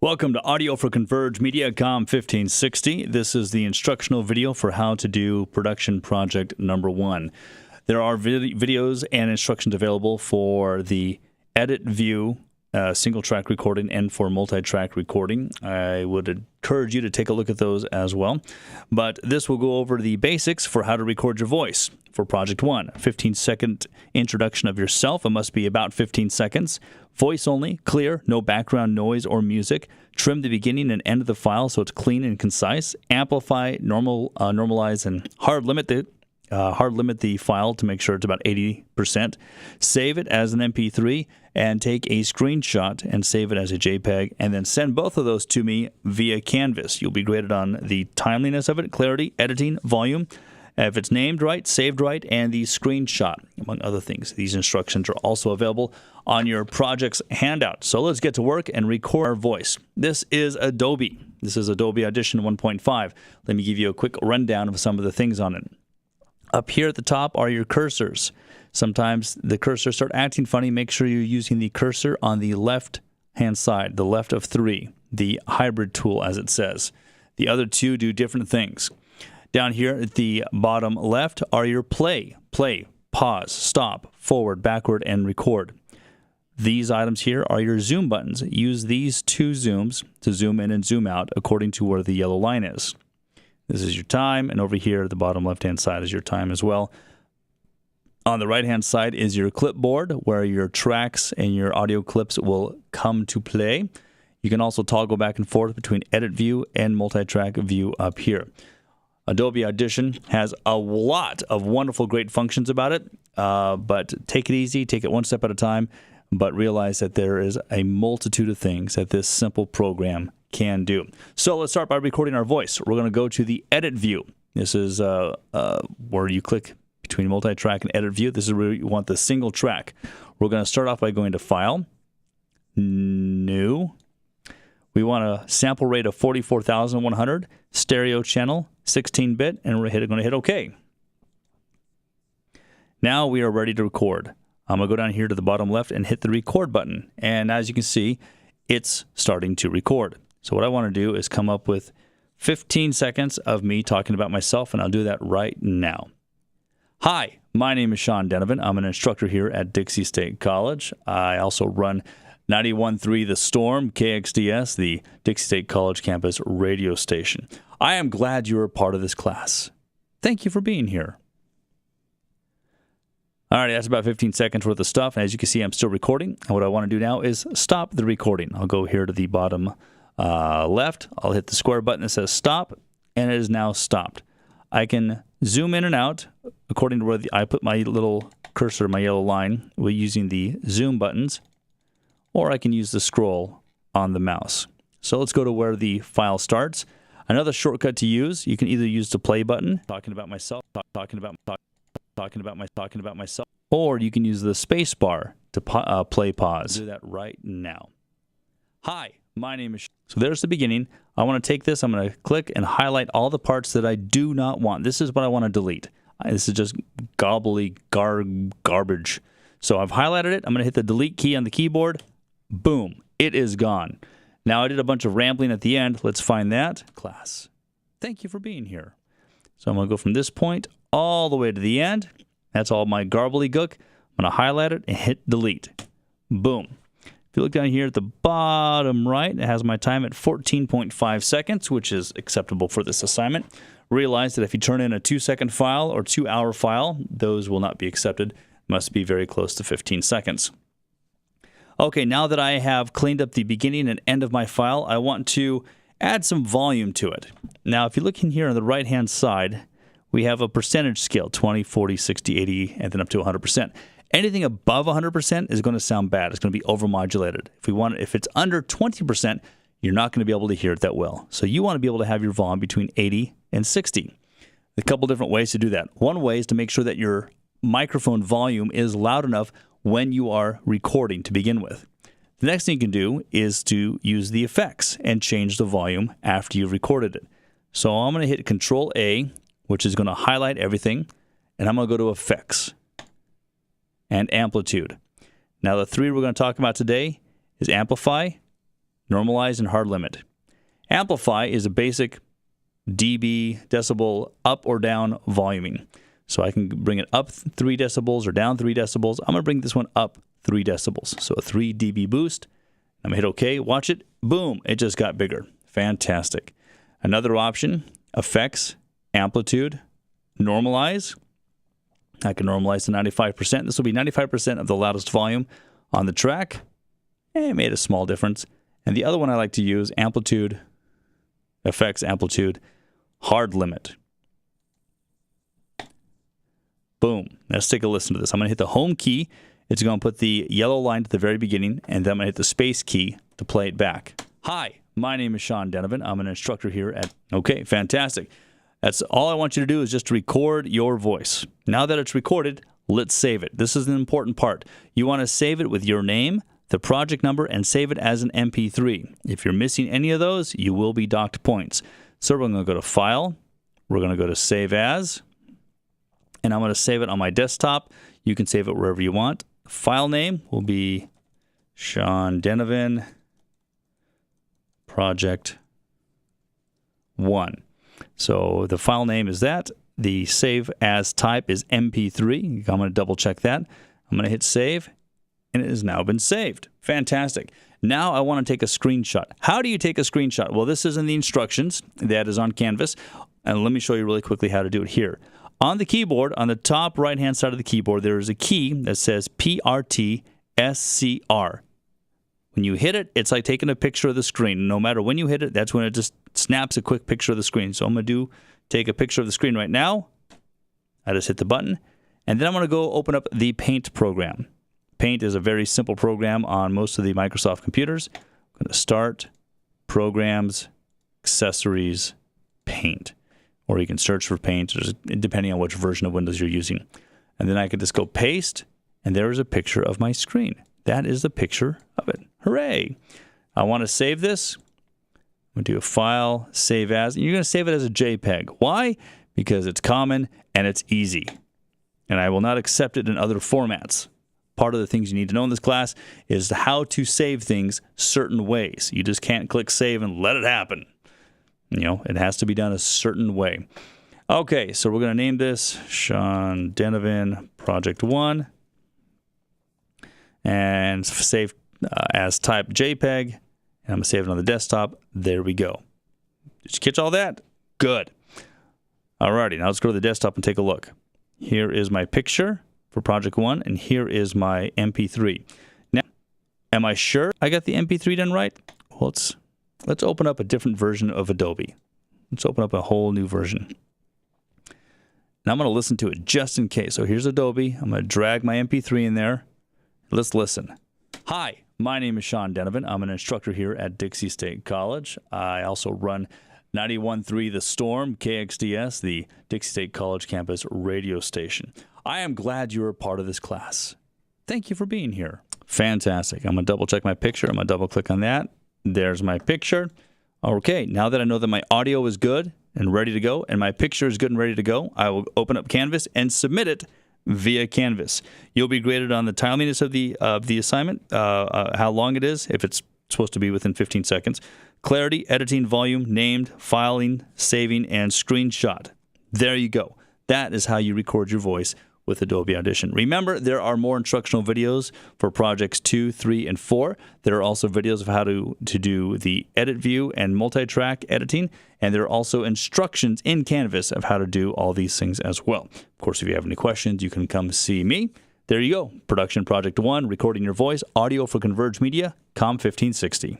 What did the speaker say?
Welcome to Audio for Converge Media Comm 1560. This is the instructional video for how to do production project number 1. There are videos and instructions available for the edit view, single track recording, and for multi-track recording. I would encourage you to take a look at those as well. But this will go over the basics for how to record your voice for project 1. 15-second introduction of yourself. It must be about 15 seconds. Voice only, clear, no background noise or music. Trim the beginning and end of the file so it's clean and concise. Amplify, normalize, and hard limit the file to make sure it's about 80%. Save it as an MP3 and take a screenshot and save it as a JPEG, and then send both of those to me via Canvas. You'll be graded on the timeliness of it, clarity, editing, volume, if it's named right, saved right, and the screenshot, among other things. These instructions are also available on your project's handout. So let's get to work and record our voice. This is Adobe. This is Adobe Audition 1.5. Let me give you a quick rundown of some of the things on it. Up here at the top are your cursors. Sometimes the cursors start acting funny. Make sure you're using the cursor on the left-hand side, the left of 3, the hybrid tool as it says. The other two do different things. Down here at the bottom left are your play, pause, stop, forward, backward, and record. These items here are your zoom buttons. Use these two zooms to zoom in and zoom out according to where the yellow line is. This is your time, and over here at the bottom left-hand side is your time as well. On the right-hand side is your clipboard, where your tracks and your audio clips will come to play. You can also toggle back and forth between edit view and multi-track view up here. Adobe Audition has a lot of wonderful, great functions about it, but take it easy, take it one step at a time, but realize that there is a multitude of things that this simple program can do. So let's start by recording our voice. We're going to go to the edit view. This is where you click between multi-track and edit view. This is where you want the single track. We're going to start off by going to File, New. We want a sample rate of 44,100, stereo channel, 16-bit, and we're going to hit OK. Now we are ready to record. I'm going to go down here to the bottom left and hit the record button. And as you can see, it's starting to record. So what I want to do is come up with 15 seconds of me talking about myself, and I'll do that right now. Hi, my name is Shawn Denevan. I'm an instructor here at Dixie State College. I also run 91.3 The Storm, KXDS, the Dixie State College campus radio station. I am glad you are a part of this class. Thank you for being here. All right, that's about 15 seconds worth of stuff. And as you can see, I'm still recording. And what I want to do now is stop the recording. I'll go here to the bottom left. I'll hit the square button that says stop, and it is now stopped. I can zoom in and out according to where I put my little cursor, my yellow line, using the zoom buttons, or I can use the scroll on the mouse. So let's go to where the file starts. Another shortcut to use, you can either use the play button, talking about myself, or you can use the space bar to play pause. I'll do that right now. Hi, my name is. So there's the beginning. I want to take this, I'm going to click and highlight all the parts that I do not want. This is what I want to delete. This is just garbage. So I've highlighted it. I'm going to hit the delete key on the keyboard. Boom, it is gone. Now I did a bunch of rambling at the end. Let's find that. Class, thank you for being here. So I'm going to go from this point all the way to the end. That's all my gobbledygook. I'm going to highlight it and hit delete. Boom. If you look down here at the bottom right, it has my time at 14.5 seconds, which is acceptable for this assignment. Realize that if you turn in a 2-second file or 2-hour file, those will not be accepted. Must be very close to 15 seconds. Okay, now that I have cleaned up the beginning and end of my file, I want to add some volume to it. Now, if you look in here on the right-hand side, we have a percentage scale, 20, 40, 60, 80, and then up to 100%. Anything above 100% is going to sound bad. It's going to be overmodulated. If it's under 20%, you're not going to be able to hear it that well. So you want to be able to have your volume between 80 and 60. A couple different ways to do that. One way is to make sure that your microphone volume is loud enough when you are recording to begin with. The next thing you can do is to use the effects and change the volume after you've recorded it. So I'm going to hit Control A, which is going to highlight everything, and I'm going to go to Effects and Amplitude. Now the three we're going to talk about today is Amplify, normalize, and hard limit. Amplify is a basic dB, decibel, up or down voluming. So I can bring it up 3 decibels or down 3 decibels. I'm going to bring this one up 3 decibels. So a 3 dB boost. I'm going to hit OK. Watch it. Boom. It just got bigger. Fantastic. Another option, effects, amplitude, normalize. I can normalize to 95%. This will be 95% of the loudest volume on the track. It made a small difference. And the other one I like to use, amplitude, effects, amplitude, hard limit. Boom. Let's take a listen to this. I'm going to hit the home key. It's going to put the yellow line to the very beginning, and then I'm going to hit the space key to play it back. Hi, my name is Shawn Denevan. I'm an instructor here at... Okay, fantastic. That's all I want you to do is just record your voice. Now that it's recorded, let's save it. This is an important part. You want to save it with your name, the project number, and save it as an MP3. If you're missing any of those, you will be docked points. So we're going to go to File. We're going to go to Save As. And I'm going to save it on my desktop. You can save it wherever you want. File name will be Shawn Denevan Project 1. So the file name is that. The save as type is MP3. I'm going to double check that. I'm going to hit save, and it has now been saved. Fantastic. Now I want to take a screenshot. How do you take a screenshot? Well, this is in the instructions that is on Canvas. And let me show you really quickly how to do it here. On the keyboard, on the top right-hand side of the keyboard, there is a key that says PRT SCR. When you hit it, it's like taking a picture of the screen. No matter when you hit it, that's when it just snaps a quick picture of the screen. So I'm going to take a picture of the screen right now. I just hit the button. And then I'm going to go open up the Paint program. Paint is a very simple program on most of the Microsoft computers. I'm going to start, Programs, Accessories, Paint. Or you can search for Paint, depending on which version of Windows you're using. And then I can just go paste, and there is a picture of my screen. That is the picture of it. Hooray! I want to save this. I'm going to do a File, Save As. And you're going to save it as a JPEG. Why? Because it's common and it's easy. And I will not accept it in other formats. Part of the things you need to know in this class is how to save things certain ways. You just can't click Save and let it happen. You know, it has to be done a certain way. Okay, so we're going to name this Shawn Denevan Project 1 and save as type JPEG. And I'm going to save it on the desktop. There we go. Did you catch all that? Good. Alrighty, now let's go to the desktop and take a look. Here is my picture for Project 1, and here is my MP3. Now, am I sure I got the MP3 done right? Well, let's open up a different version of Adobe. Let's open up a whole new version. And I'm going to listen to it just in case. So here's Adobe. I'm going to drag my MP3 in there. Let's listen. Hi, my name is Shawn Denevan. I'm an instructor here at Dixie State College. I also run 91.3 The Storm, KXDS, the Dixie State College campus radio station. I am glad you're a part of this class. Thank you for being here. Fantastic. I'm going to double check my picture. I'm going to double click on that. There's my picture. Okay, now that I know that my audio is good and ready to go, and my picture is good and ready to go, I will open up Canvas and submit it via Canvas. You'll be graded on the timeliness of the assignment, how long it is, if it's supposed to be within 15 seconds, clarity, editing, volume, named, filing, saving, and screenshot. There you go. That is how you record your voice with Adobe Audition. Remember, there are more instructional videos for projects 2, 3, and 4. There are also videos of how to do the edit view and multi-track editing, and there are also instructions in Canvas of how to do all these things as well. Of course, if you have any questions, you can come see me. There you go. Production Project 1, recording your voice, audio for Converge Media, Comm 1560.